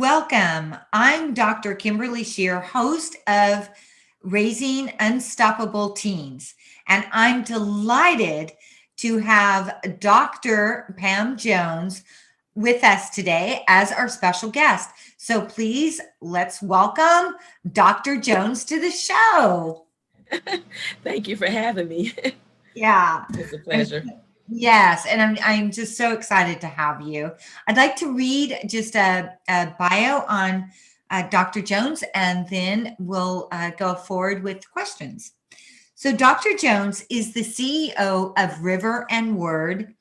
Welcome. I'm Dr. Kimberly Shear, host of Raising Unstoppable Teens, and I'm delighted to have Dr. Pam Jones with us today as our special guest. So please let's welcome Dr. Jones to the show. Thank you for having me. Yeah. It's a I'm pleasure. Yes, and I'm just so excited to have you. I'd like to read just a bio on Dr. Jones, and then we'll go forward with questions. So, Dr. Jones is the CEO of River and Word,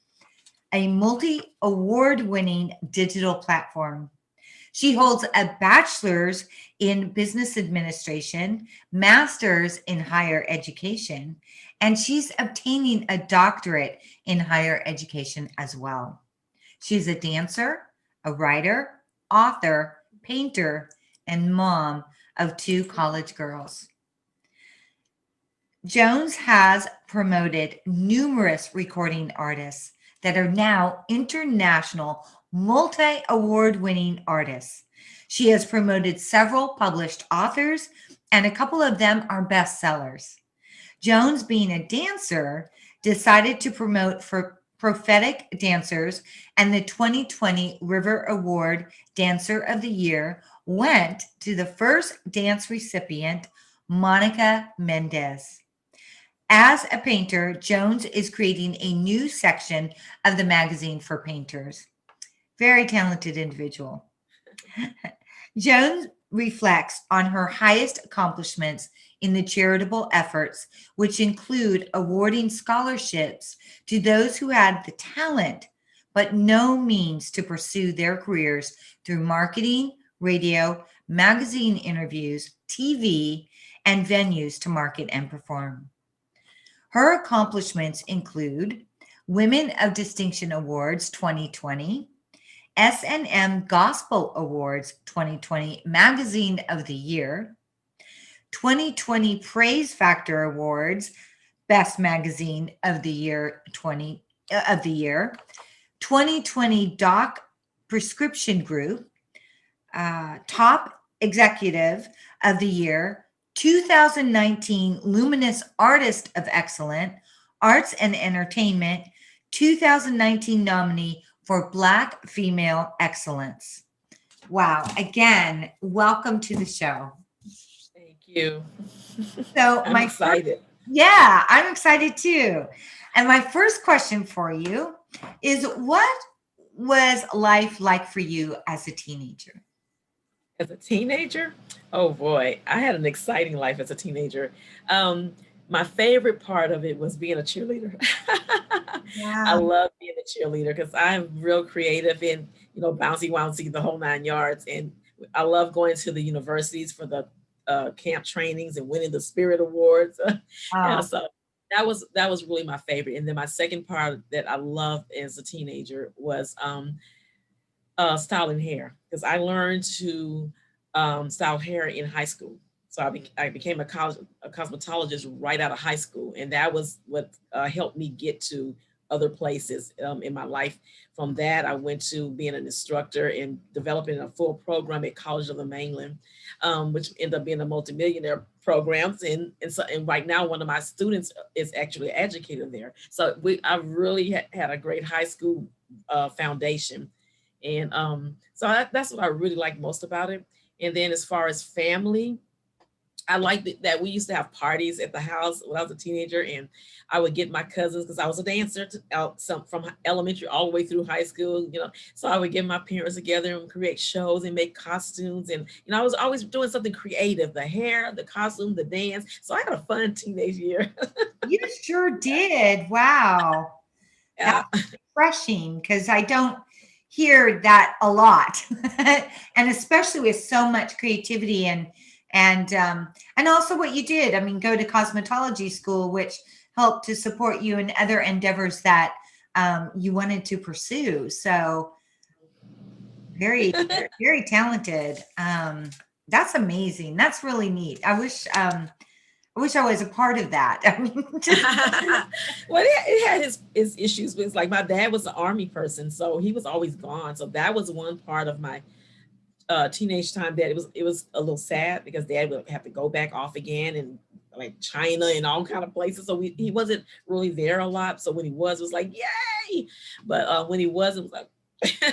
a multi award winning digital platform. She holds a bachelor's in business administration, master's in higher education, and she's obtaining a doctorate in higher education as well. She's a dancer, a writer, author, painter, and mom of two college girls. Jones has promoted numerous recording artists that are now international multi award winning artists. She has promoted several published authors, and a couple of them are bestsellers. Jones, being a dancer, decided to promote for prophetic dancers, and the 2020 River Award Dancer of the Year went to the first dance recipient, Monica Mendez. As a painter, Jones is creating a new section of the magazine for painters. Very talented individual. Jones reflects on her highest accomplishments in the charitable efforts, which include awarding scholarships to those who had the talent but no means to pursue their careers through marketing, radio, magazine interviews, TV, and venues to market and perform. Her accomplishments include Women of Distinction Awards 2020, S&M Gospel Awards 2020 Magazine of the Year, 2020 Praise Factor Awards Best Magazine of the Year 2020 Doc Prescription Group Top Executive of the Year, 2019 Luminous Artist of Excellence, Arts and Entertainment, 2019 nominee for Black Female Excellence. Wow. Again, welcome to the show. Thank you. So, I'm excited. yeah, I'm excited too. And my first question for you is what was life like for you as a teenager? As a teenager, oh boy, I had an exciting life as a teenager. Um, my favorite part of it was being a cheerleader. I Yeah. love being a cheerleader because I'm real creative and bouncy wouncy the whole 9 yards. And I love going to the universities for the camp trainings and winning the Spirit Awards. And Oh, so that was really my favorite. And then my second part that I loved as a teenager was styling hair because I learned to style hair in high school. So I became a cosmetologist right out of high school, and that was what helped me get to other places in my life. From that, I went to being an instructor and developing a full program at College of the Mainland, which ended up being a multimillionaire programs. And right now, one of my students is actually an educator there. So I really had a great high school foundation, and so that's what I really like most about it. And then as far as family, I liked it that we used to have parties at the house when I was a teenager, and I would get my cousins because I was a dancer some from elementary all the way through high school. So I would get my parents together and create shows and make costumes, and I was always doing something creative: the hair, the costume, the dance. So I had a fun teenage year. you sure did. Wow. That's Yeah. refreshing because I don't hear that a lot. And especially with so much creativity and also what you did. I mean, go to cosmetology school, which helped to support you in other endeavors that you wanted to pursue. So very, very talented. That's amazing. That's really neat. I wish I was a part of that. I mean, just Well, it had his issues. It's like my dad was an army person, so he was always gone. So that was one part of my teenage time that it was a little sad because dad would have to go back off again and like China and all kind of places. So he wasn't really there a lot. So when he was, it was like, yay. But when he was, it was like,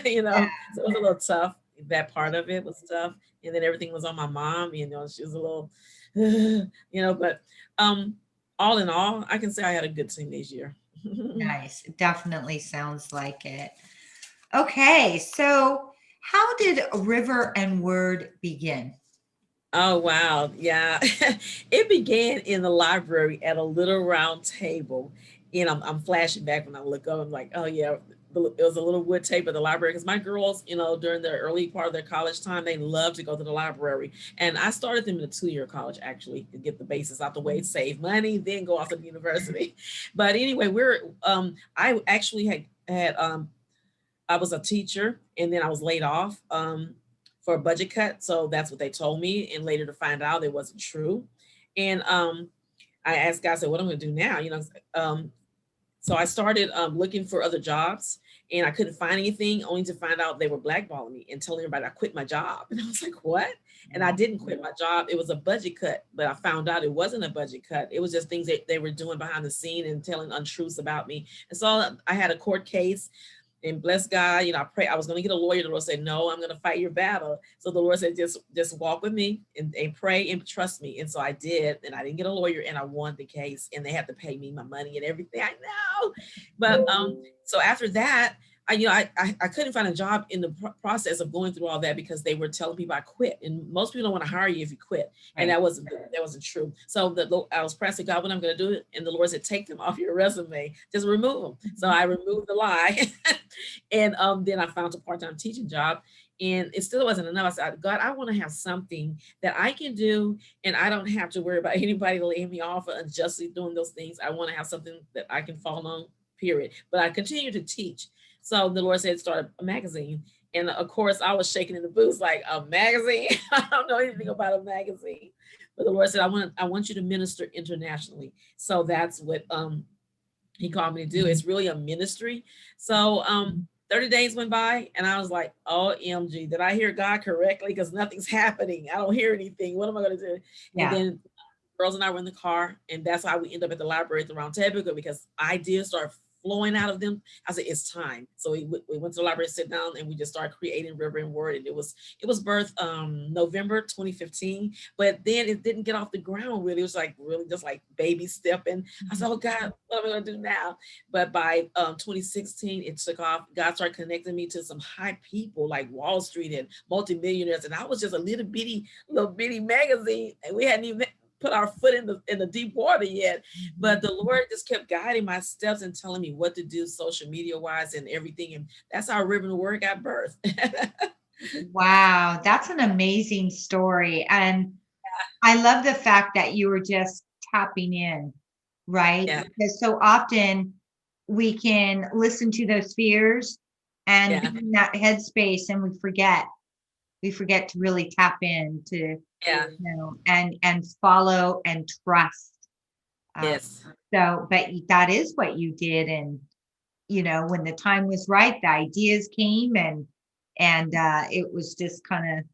Yeah. so it was a little tough. That part of it was tough. And then everything was on my mom, she was a little, but um, all in all, I can say I had a good teenage year. Nice. It definitely sounds like it. Okay, so how did River and Word begin? Oh wow, yeah. It began in the library at a little round table, and I'm flashing back when I look up. I'm like, oh yeah, it was a little wood table at the library because my girls, during their early part of their college time, they love to go to the library, and I started them in a 2-year college actually to get the basis out the way, save money, then go off to the university. But anyway, I actually had I was a teacher and then I was laid off for a budget cut. So that's what they told me. And later to find out it wasn't true. And I asked God, I said, what am I going to do now? So I started looking for other jobs and I couldn't find anything, only to find out they were blackballing me and telling everybody I quit my job. And I was like, what? And I didn't quit my job. It was a budget cut, but I found out it wasn't a budget cut. It was just things that they were doing behind the scene and telling untruths about me. And so I had a court case. And bless God, I pray I was going to get a lawyer. The Lord said, no, I'm going to fight your battle. So the Lord said, just walk with me and pray and trust me. And so I did. And I didn't get a lawyer and I won the case and they had to pay me my money and everything. I know. But so after that, I couldn't find a job in the process of going through all that because they were telling people I quit, and most people don't want to hire you if you quit, and Right. that wasn't true. So I was pressing God, what I'm going to do, and the Lord said, take them off your resume, just remove them. So I removed the lie, and then I found a part-time teaching job, and it still wasn't enough. I said, God, I want to have something that I can do, and I don't have to worry about anybody laying me off or unjustly doing those things. I want to have something that I can fall on. Period. But I continue to teach. So the Lord said, start a magazine. And of course, I was shaking in the boots like, a magazine? I don't know anything about a magazine. But the Lord said, I want you to minister internationally. So that's what he called me to do. It's really a ministry. So 30 days went by and I was like, OMG, did I hear God correctly? Because nothing's happening. I don't hear anything. What am I going to do? And Yeah. then girls and I were in the car, and that's how we end up at the library at the round table because ideas start flowing out of them. I said, it's time. So we went to the library, sit down, and we just started creating River and Word. And it was birthed November 2015, but then it didn't get off the ground really. It was like really just like baby stepping. I said, oh God, what am I gonna do now? But by 2016, it took off. God started connecting me to some high people like Wall Street and multimillionaires, and I was just a little bitty magazine, and we hadn't even put our foot in the deep water yet. But the Lord just kept guiding my steps and telling me what to do social media wise and everything. And that's how Ribbon and Word got birthed. Wow, that's an amazing story. And I love the fact that you were just tapping in, right? Yeah, Because so often we can listen to those fears and be yeah, in that headspace and we forget to really tap in to, yeah, and follow and trust. Uh, yes, so, but that is what you did. And, when the time was right, the ideas came and it was just kind of,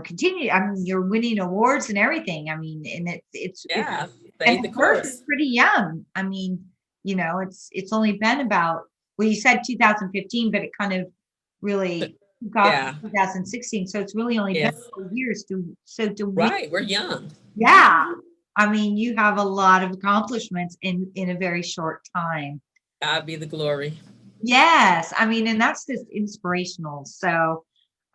continue. I mean, you're winning awards and everything. I mean, and it's yeah. and Stayed the at first it's course. pretty young. I mean, it's only been about, well, you said 2015, but it kind of really got Yeah, 2016. So it's really only been yes. 4 years to win. Right. We're young. Yeah. I mean, you have a lot of accomplishments in a very short time. God be the glory. Yes. I mean, and that's just inspirational. So,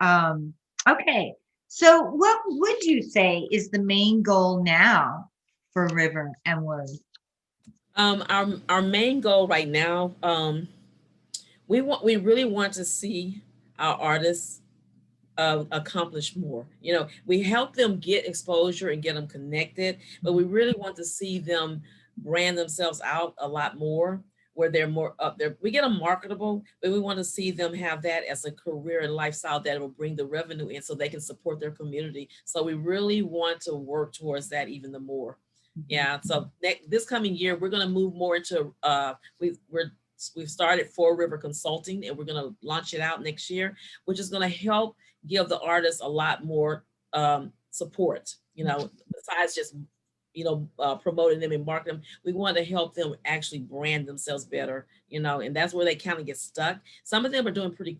um, okay. So what would you say is the main goal now for River and Word? Our main goal right now, we really want to see our artists accomplish more. We help them get exposure and get them connected, but we really want to see them brand themselves out a lot more, where they're more up there. We get them marketable, but we want to see them have that as a career and lifestyle that will bring the revenue in so they can support their community. So we really want to work towards that even the more. Yeah. So this coming year, we're going to move more into, we're we've started Four River Consulting, and we're going to launch it out next year, which is going to help give the artists a lot more support, besides just promoting them and marketing them. We want to help them actually brand themselves better, and that's where they kind of get stuck. Some of them are doing pretty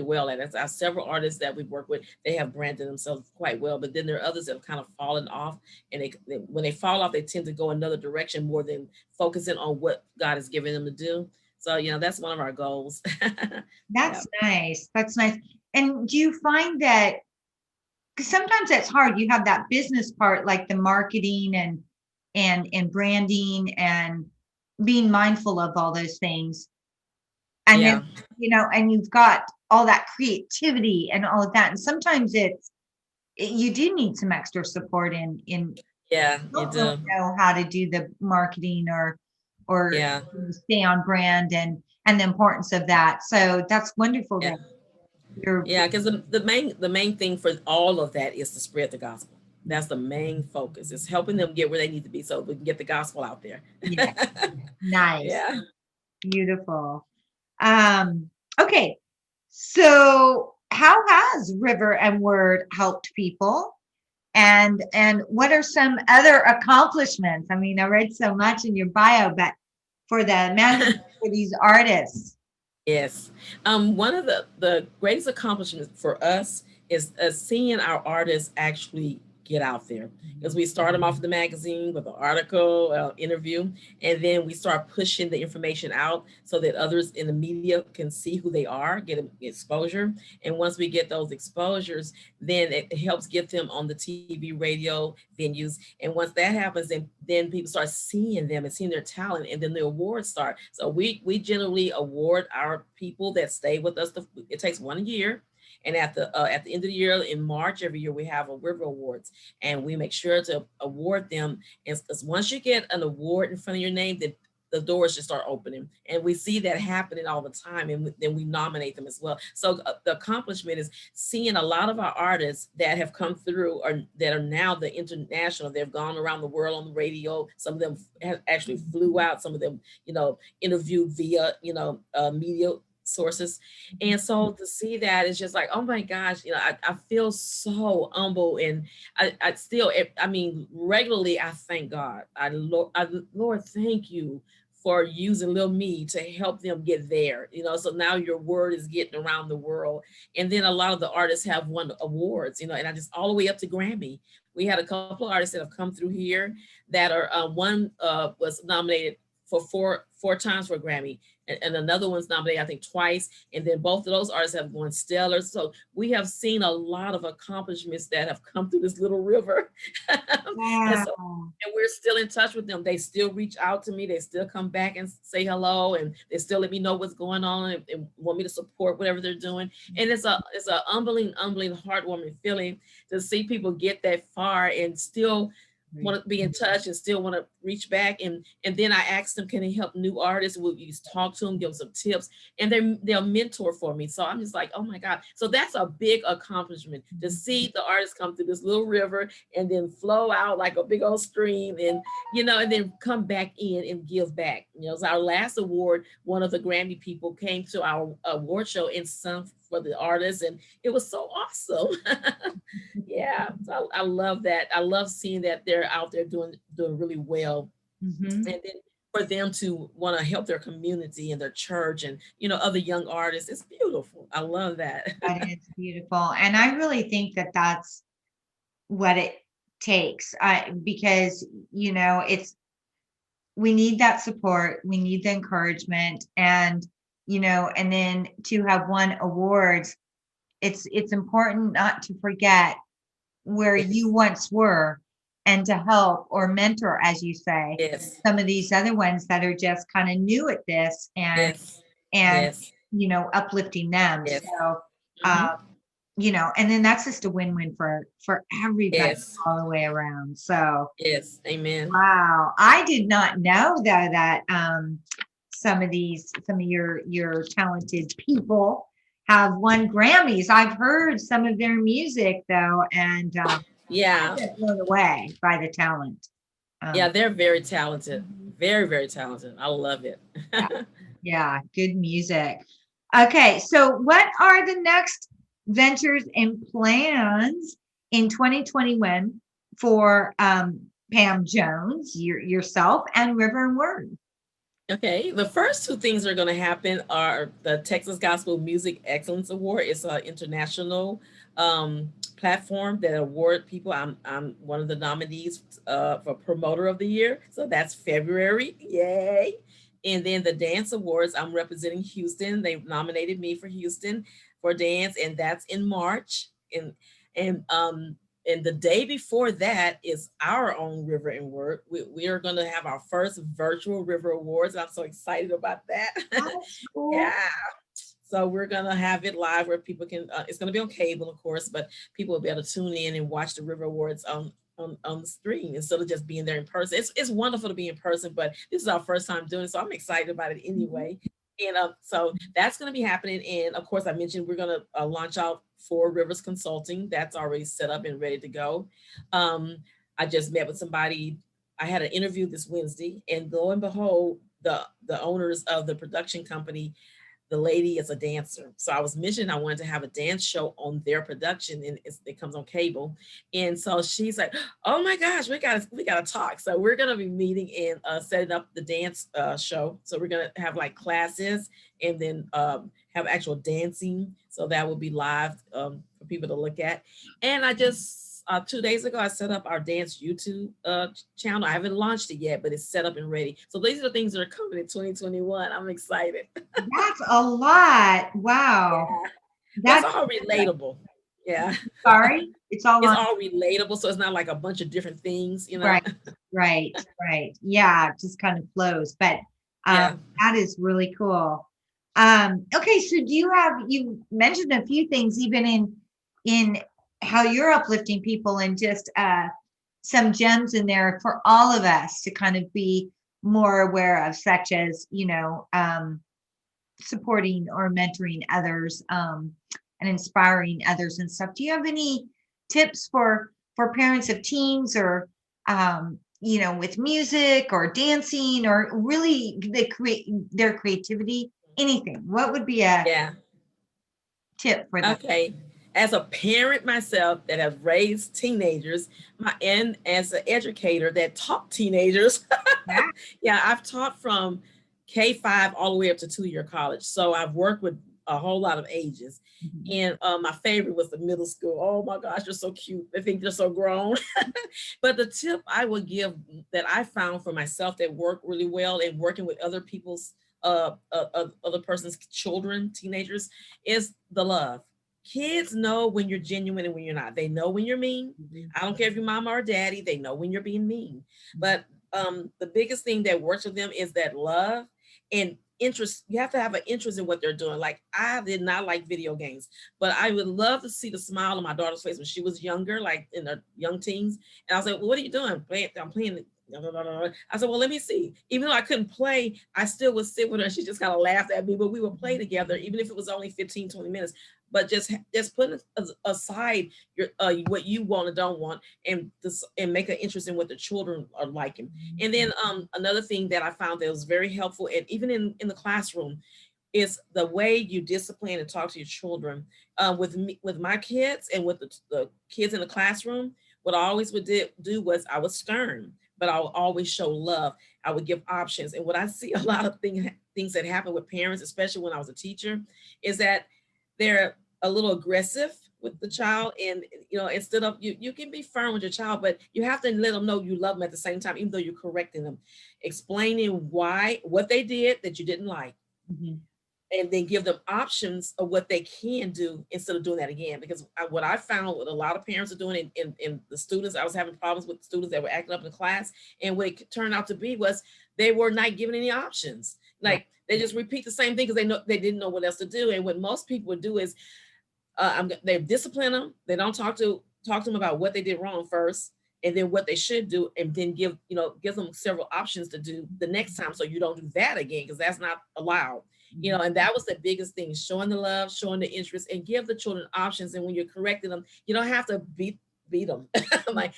well at it. I have several artists that we've worked with, they have branded themselves quite well, but then there are others that have kind of fallen off, and when they fall off, they tend to go another direction more than focusing on what God has given them to do. So, that's one of our goals. That's nice. That's nice. And do you find that, because sometimes that's hard, you have that business part, like the marketing and branding and being mindful of all those things. And Yeah. then, and you've got all that creativity and all of that. And sometimes you do need some extra support in Yeah, you don't do. really know how to do the marketing or Yeah. stay on brand and the importance of that. So that's wonderful Yeah. that you're Because the main thing for all of that is to spread the gospel. That's the main focus. It's helping them get where they need to be so we can get the gospel out there. yeah, nice, Yeah. beautiful. Okay, so how has River and Word helped people? And what are some other accomplishments? I mean, I read so much in your bio, but for the magazine, for these artists. Yes. One of the greatest accomplishments for us is seeing our artists actually get out there, because we start them off in the magazine with an article, interview, and then we start pushing the information out so that others in the media can see who they are, get exposure. And once we get those exposures, then it helps get them on the TV, radio venues. And once that happens, then people start seeing them and seeing their talent, and then the awards start. So we generally award our people that stay with us. It takes 1 year. And at the end of the year, in March every year, we have a River Awards, and we make sure to award them. Because once you get an award in front of your name, the doors just start opening, and we see that happening all the time. And then we nominate them as well. So the accomplishment is seeing a lot of our artists that have come through, or that are now the international. They've gone around the world on the radio. Some of them have actually flew out. Some of them, interviewed via media sources. And so to see that is just like, oh my gosh, I feel so humble. And I still, I mean, regularly I thank God. Lord, thank you for using little me to help them get there. So now your word is getting around the world. And then a lot of the artists have won awards, and I just all the way up to Grammy. We had a couple of artists that have come through here that are one was nominated for four times for a Grammy, and another one's nominated, I think, twice. And then both of those artists have won stellar. So we have seen a lot of accomplishments that have come through this little river. Wow. And we're still in touch with them. They still reach out to me. They still come back and say hello, and they still let me know what's going on and want me to support whatever they're doing. And it's a humbling, heartwarming feeling to see people get that far and still want to be in touch and still want to reach back. And then I asked them, can they help new artists? We'll talk to them, give them some tips, and they'll mentor for me. So I'm just like, oh my God. So that's a big accomplishment to see the artists come through this little river and then flow out like a big old stream, and and then come back in and give back. So our last award, one of the Grammy people came to our award show and sung for the artists, and it was so awesome. Yeah, so I love that. I love seeing that they're out there doing really well. And then for them to want to help their community and their church and other young artists, it's beautiful. I love that. That is beautiful. And I really think that that's what it takes, because we need that support, we need the encouragement, and and then to have won awards, it's important not to forget where you once were, and to help or mentor, as you say, Yes. some of these other ones that are just kind of new at this, and Yes. and Yes. uplifting them. Yes. So Mhm. and then that's just a win-win for everybody Yes. all the way around. So Yes. Amen. wow, I did not know though that some of your talented people have won Grammys. I've heard some of their music though, and Yeah. I've been blown away by the talent. Yeah, they're very talented. Very, very talented. I love it. Yeah. Yeah, good music. Okay, so what are the next ventures and plans in 2021 for Pam Jones, yourself, and River and Word? Okay, the first two things that are going to happen are the Texas Gospel Music Excellence Award. It's an international platform that award people. I'm one of the nominees for Promoter of the Year, so that's February. Yay! And then the Dance Awards. I'm representing Houston. They nominated me for Houston for dance, and that's in March. And and the day before that is our own River and Word. We are going to have our first virtual River Awards. I'm so excited about that. That's cool. Yeah. So we're gonna have it live where people can. It's gonna be on cable, of course, but people will be able to tune in and watch the River Awards on the screen instead of just being there in person. It's wonderful to be in person, but this is our first time doing it, so I'm excited about it Mhm. anyway. And so that's going to be happening. And of course, I mentioned we're going to launch out for Rivers Consulting. That's already set up and ready to go. I just met with somebody. I had an interview this Wednesday, and lo and behold, the owners of the production company, the lady is a dancer. So I was mentioning I wanted to have a dance show on their production, and it comes on cable. And so she's like, "Oh my gosh, we gotta talk." So we're gonna be meeting and setting up the dance show. So we're gonna have like classes and then have actual dancing. So that will be live for people to look at. And I just 2 days ago, I set up our dance YouTube channel. I haven't launched it yet, but it's set up and ready. So these are the things that are coming in 2021. I'm excited. That's a lot. Wow. Yeah. But it's That's all relatable. Yeah. sorry. It's all It's on. all relatable. So it's not like a bunch of different things, you know? Right, right, right. Yeah, it just kind of flows. But um, Yeah. that is really cool. Okay, so do you mentioned a few things even in how you're uplifting people and just some gems in there for all of us to kind of be more aware of, such as, supporting or mentoring others and inspiring others and stuff. Do you have any tips for parents of teens or with music or dancing or really their creativity? Anything. What would be a Yeah. tip for them? Okay. As a parent myself that have raised teenagers, and as an educator that taught teenagers, Yeah. yeah, I've taught from K-5 all the way up to 2-year college. So I've worked with a whole lot of ages. Mhm. And my favorite was the middle school. Oh my gosh, they're so cute. I think they're so grown. But the tip I would give that I found for myself that worked really well in working with other people's other person's children, teenagers, is the love. Kids know when you're genuine and when you're not. They know when you're mean. Mhm. I don't care if you're mama or daddy, they know when you're being mean. But the biggest thing that works with them is that love and interest. You have to have an interest in what they're doing. Like I did not like video games, but I would love to see the smile on my daughter's face when she was younger, like in her young teens. And I was like, well, "What are you doing?" I'm playing. I said, "Well, let me see." Even though I couldn't play, I still would sit with her. She just kind of laughed at me, but we would play together, even if it was only 15, 20 minutes. But just putting aside your what you want and don't want, and this and make an interest in what the children are liking. And then another thing that I found that was very helpful, and even in the classroom, is the way you discipline and talk to your children. With me, with my kids, and with the kids in the classroom, what I always do was I was stern, but I would always show love. I would give options. And what I see a lot of things that happen with parents, especially when I was a teacher, is that they're a little aggressive with the child. And instead of you can be firm with your child, but you have to let them know you love them at the same time, even though you're correcting them, explaining what they did that you didn't like, Mhm. and then give them options of what they can do instead of doing that again. Because what I found, what a lot of parents are doing, in the students, I was having problems with students that were acting up in class, and what it turned out to be was they were not given any options. Right. Like they just repeat the same thing because they didn't know what else to do. And what most people would do is they discipline them. They don't talk to them about what they did wrong first, and then what they should do, and then give them several options to do the next time, so you don't do that again, because that's not allowed. Mhm. And that was the biggest thing: showing the love, showing the interest, and give the children options. And when you're correcting them, you don't have to beat them. Like,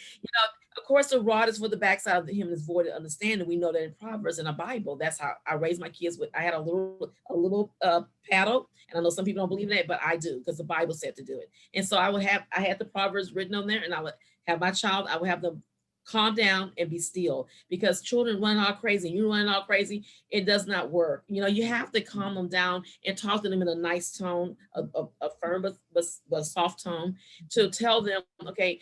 Of course, the rod is for the backside of him is void of understanding. We know that in Proverbs in the Bible. That's how I raised my kids with. I had a little paddle, and I know some people don't believe in that, but I do because the Bible said to do it. And so I had the Proverbs written on there, and I would have my child. I would have them calm down and be still because children run all crazy. You run all crazy, it does not work. You have to calm them down and talk to them in a nice tone, a firm but soft tone, to tell them, okay,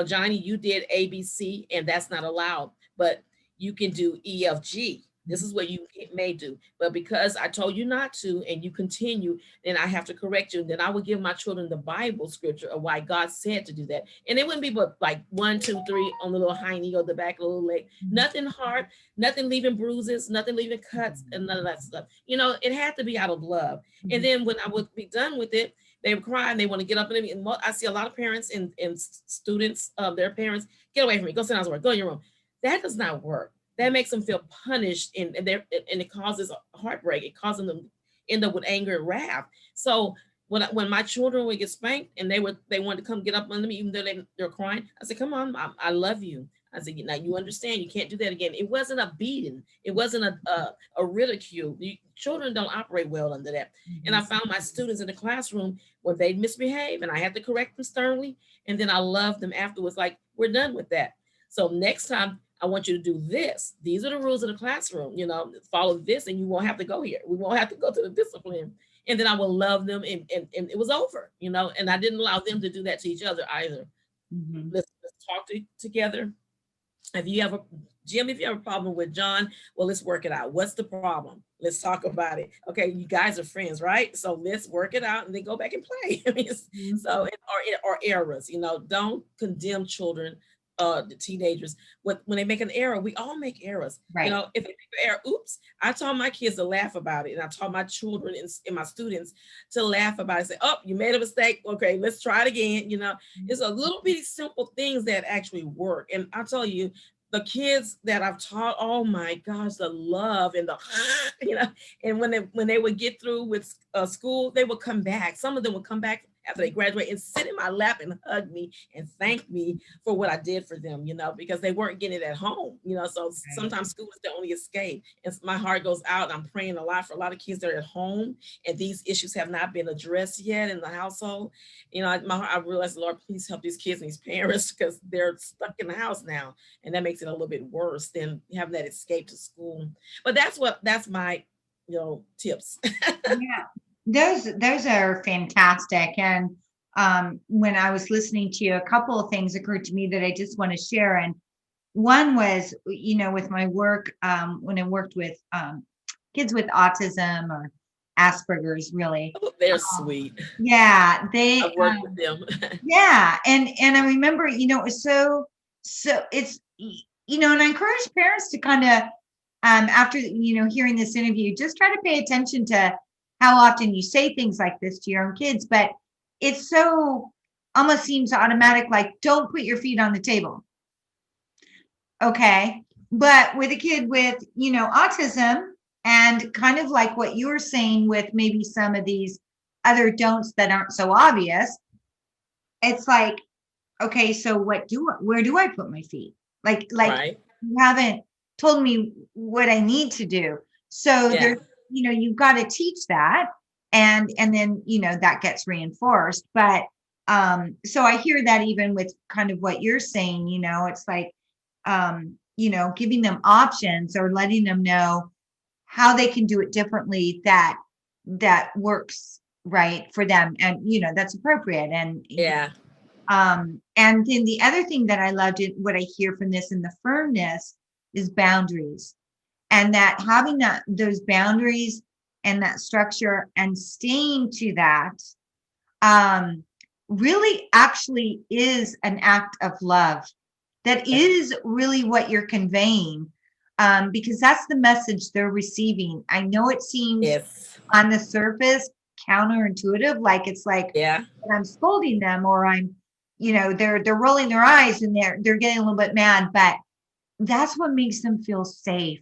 Johnny, you did ABC, and that's not allowed, but you can do EFG. This is what you may do. But because I told you not to, and you continue, then I have to correct you. And then I would give my children the Bible scripture of why God said to do that. And it wouldn't be but like 1, 2, 3 on the little hiney or the back of the little leg. Nothing hard, nothing leaving bruises, nothing leaving cuts, and none of that stuff. It had to be out of love. And then when I would be done with it, they would cry and they want to get up and I see a lot of parents and students of their parents, get away from me, go sit down somewhere, go in your room. That does not work. That makes them feel punished, and it causes a heartbreak. It causes them to end up with anger and wrath. So when my children would get spanked and they wanted to come get up under me, even though they're crying, I said, come on, I love you. I said, now you understand, you can't do that again. It wasn't a beating. It wasn't a ridicule. Children don't operate well under that. And I found my students in the classroom when they misbehave, and I had to correct them sternly. And then I loved them afterwards, like, we're done with that. So next time, I want you to do this. These are the rules of the classroom, follow this, and you won't have to go here. We won't have to go to the discipline. And then I will love them, and it was over, and I didn't allow them to do that to each other either. Let's talk together. If you have a problem with John, well, let's work it out. What's the problem? Let's talk about it. Okay, you guys are friends, right? So let's work it out and then go back and play. So, or errors, don't condemn children, the teenagers. When they make an error, we all make errors. Right. If they make an error, oops, I taught my kids to laugh about it. And I taught my children and my students to laugh about it. Say, oh, you made a mistake. Okay, let's try it again. It's a little bitty simple things that actually work. And I'll tell you, the kids that I've taught, oh my gosh, the love and the, and when they would get through with school, they would come back. Some of them would come back after they graduate and sit in my lap and hug me and thank me for what I did for them, because they weren't getting it at home, so sometimes school is the only escape. And my heart goes out. I'm praying a lot for a lot of kids that are at home and these issues have not been addressed yet in the household. I realized, Lord, please help these kids and these parents because they're stuck in the house now. And that makes it a little bit worse than having that escape to school. But that's my, tips. Yeah. Those are fantastic. And when I was listening to you, a couple of things occurred to me that I just want to share. And one was, with my work, when I worked with kids with autism or Asperger's, really. Oh, they're sweet. Yeah, I've worked with them. Yeah, and I remember, it was so it's and I encourage parents to kind of after hearing this interview, just try to pay attention to how often you say things like this to your own kids. But it's so almost seems automatic, like, don't put your feet on the table. Okay. But with a kid with, autism, and kind of like what you were saying with maybe some of these other don'ts that aren't so obvious, it's like, okay, so where do I put my feet? Like Right. you haven't told me what I need to do. So Yeah. there's, you've got to teach that, and then that gets reinforced. But so I hear that even with kind of what you're saying, it's like giving them options or letting them know how they can do it differently that works right for them, and that's appropriate. And Yeah. and then the other thing that I loved, what I hear from this in the firmness, is boundaries. And that having those boundaries and that structure and staying to that really actually is an act of love. That is really what you're conveying, because that's the message they're receiving. I know it seems on the surface counterintuitive, like it's like, yeah, I'm scolding them, or I'm, they're rolling their eyes and they're getting a little bit mad, but that's what makes them feel safe.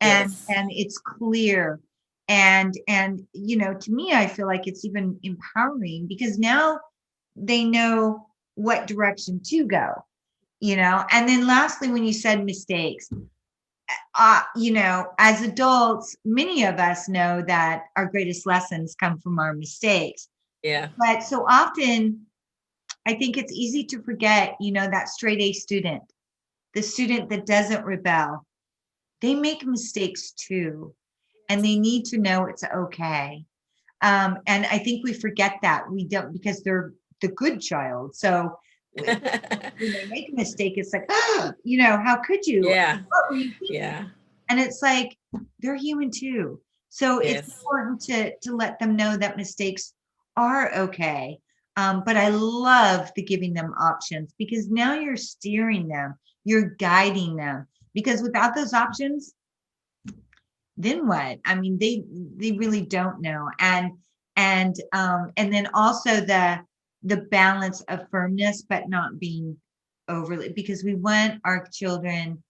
And it's clear. And to me, I feel like it's even empowering because now they know what direction to go. And then lastly, when you said mistakes, as adults, many of us know that our greatest lessons come from our mistakes. Yeah. But so often, I think it's easy to forget, that straight A student, the student that doesn't rebel, they make mistakes too, and they need to know it's okay. And I think we forget that we don't, because they're the good child. So when they make a mistake, it's like, how could you? Yeah. What were you thinking? Yeah. And it's like they're human too. So it's Yes. important to let them know that mistakes are okay. But I love the giving them options, because now you're steering them, you're guiding them. Because without those options, then what? I mean, they really don't know. And then also the balance of firmness, but not being overly, because we want our children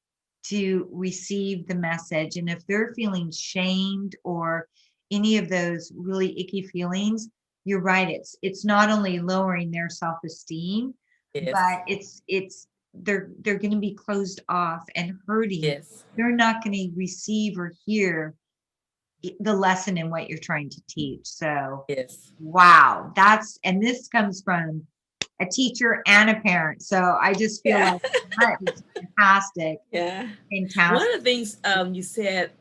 to receive the message. And if they're feeling shamed or any of those really icky feelings, you're right. It's not only lowering their self-esteem, Yes. but it's they're going to be closed off and hurting. Yes. They're not going to receive or hear the lesson in what you're trying to teach. So, Yes. wow, and this comes from a teacher and a parent. So I just feel Yeah. like that is fantastic. Yeah. One Fantastic. of the things you said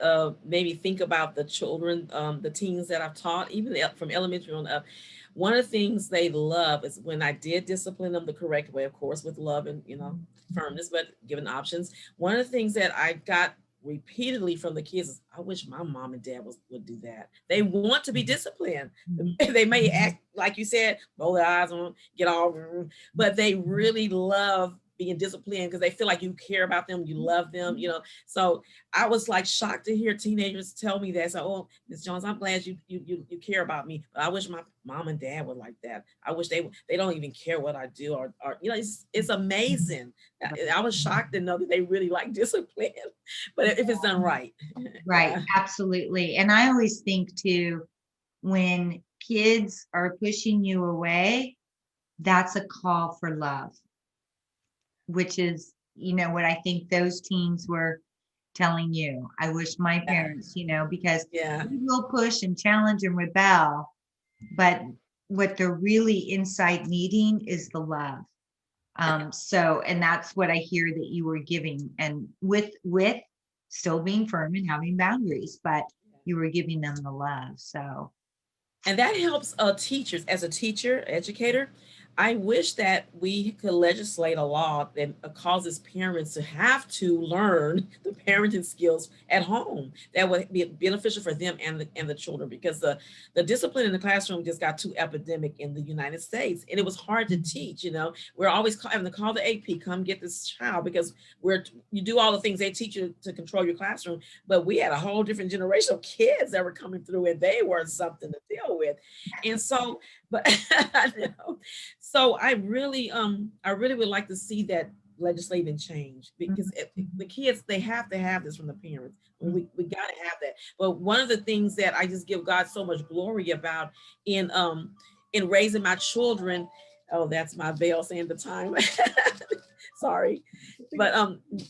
made me think about the children, the teens that I've taught, even from elementary on up. One of the things they love is when I did discipline them the correct way, of course, with love and firmness, but given options. One of the things that I got repeatedly from the kids is, I wish my mom and dad would do that. They want to be disciplined. They may act like you said, roll their eyes on, get all, but they really love being disciplined because they feel like you care about them, you love them, So I was like shocked to hear teenagers tell me that. So, oh, Ms. Jones, I'm glad you care about me, but I wish my mom and dad were like that. I wish they don't even care what I do, or it's amazing. I was shocked to know that they really like discipline, but if it's done right. Right. Yeah. Absolutely. And I always think too, when kids are pushing you away, that's a call for love, which is, what I think those teens were telling you. I wish my Yeah. parents, because Yeah. we will push and challenge and rebel, but what they're really inside needing is the love. And that's what I hear that you were giving, and with still being firm and having boundaries, but you were giving them the love. So And that helps teachers. As a teacher, educator, I wish that we could legislate a law that causes parents to have to learn the parenting skills at home. That would be beneficial for them and the children, because the discipline in the classroom just got too epidemic in the United States, and it was hard to teach. We're always having to call the AP, come get this child, because you do all the things they teach you to control your classroom, but we had a whole different generation of kids that were coming through, and they were something to deal with. And so, but I know. So I really would like to see that legislating change, because the kids, they have to have this from the parents. We got to have that. But one of the things that I just give God so much glory about in raising my children, oh, that's my veil saying the time. Sorry. But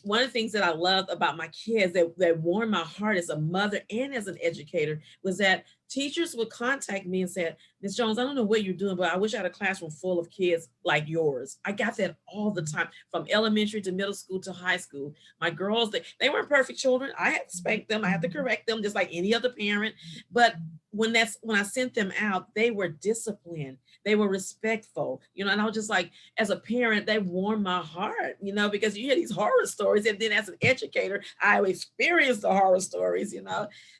one of the things that I loved about my kids that warmed my heart as a mother and as an educator was that teachers would contact me and say, Ms. Jones, I don't know what you're doing, but I wish I had a classroom full of kids like yours. I got that all the time, from elementary to middle school to high school. My girls, they weren't perfect children. I had to spank them. I had to correct them just like any other parent. But when I sent them out, they were disciplined. They were respectful, and I was just like, as a parent, they warmed my heart, because you hear these horror stories. And then as an educator, I experienced the horror stories,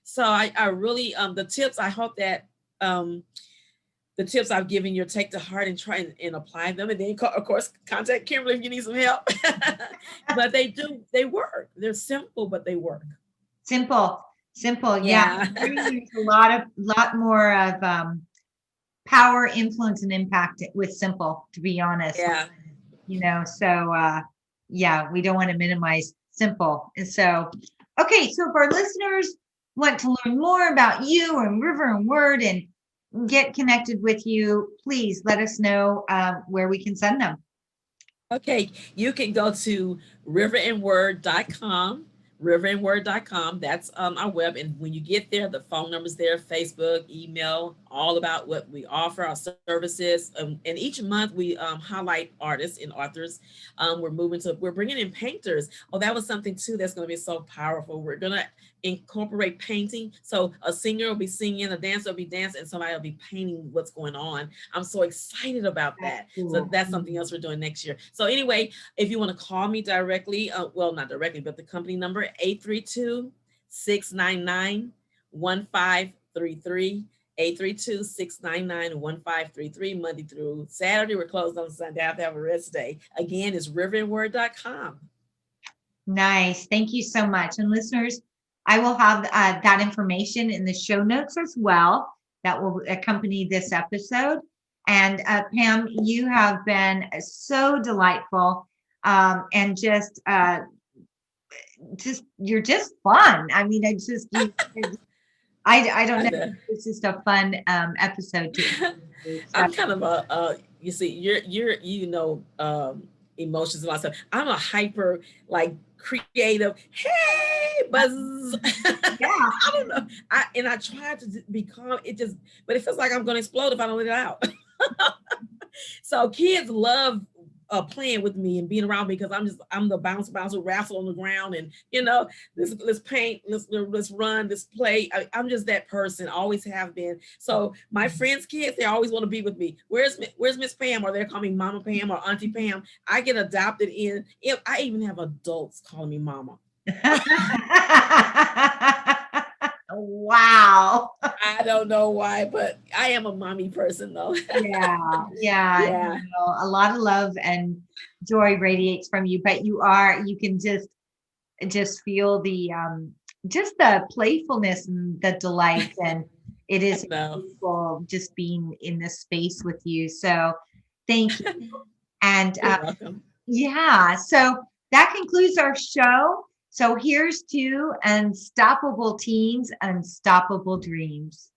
So I really, the tips, I hope that the tips I've given you take to heart and try and apply them. And then, of course, contact Kimberly if you need some help. But they work. They're simple, but they work. simple. Yeah. Yeah. There's a lot more of power, influence, and impact with simple, to be honest. Yeah. So yeah, we don't want to minimize simple. And so, okay, so if our listeners want to learn more about you and River and Word and get connected with you, please let us know where we can send them. Okay, you can go to riverandword.com. Riverandword.com. That's our web. And when you get there, the phone number's there, Facebook, email, all about what we offer, our services. And each month we highlight artists and authors. We're bringing in painters. Oh, that was something too that's going to be so powerful. We're going to incorporate painting. So a singer will be singing, a dancer will be dancing, and somebody will be painting what's going on. I'm so excited about That's that. So cool. that's something else we're doing next year. So anyway, if you want to call me directly, well, not directly, but the company number 832-699-1533. 832-699-1533. Monday through Saturday. We're closed on Sunday. I have to have a rest day. Again, it's riverandword.com. Nice. Thank you so much. And listeners, I will have that information in the show notes as well that will accompany this episode. And Pam, you have been so delightful, and just you're just fun. I mean, I just you. I don't know. It's just a fun episode to interview. So, I'm kind of you see, emotions and all that stuff. I'm a hyper, like, creative, hey, buzz. yeah. I don't know. I try to be calm. But it feels like I'm going to explode if I don't let it out. So kids love playing with me and being around me because I'm the bounce, wrestle on the ground, and let's paint, let's run, let's play. I'm just that person, always have been. So my friends' kids, they always want to be with me. Where's Miss Pam? Or they're calling me Mama Pam or Auntie Pam. I get adopted in. I even have adults calling me Mama. Wow. I don't know why, but I am a mommy person though. Yeah. A lot of love and joy radiates from you, but you can just feel just the playfulness and the delight, and it is beautiful just being in this space with you. So thank you. And You're welcome. yeah, so that concludes our show. So here's to unstoppable teens, unstoppable dreams.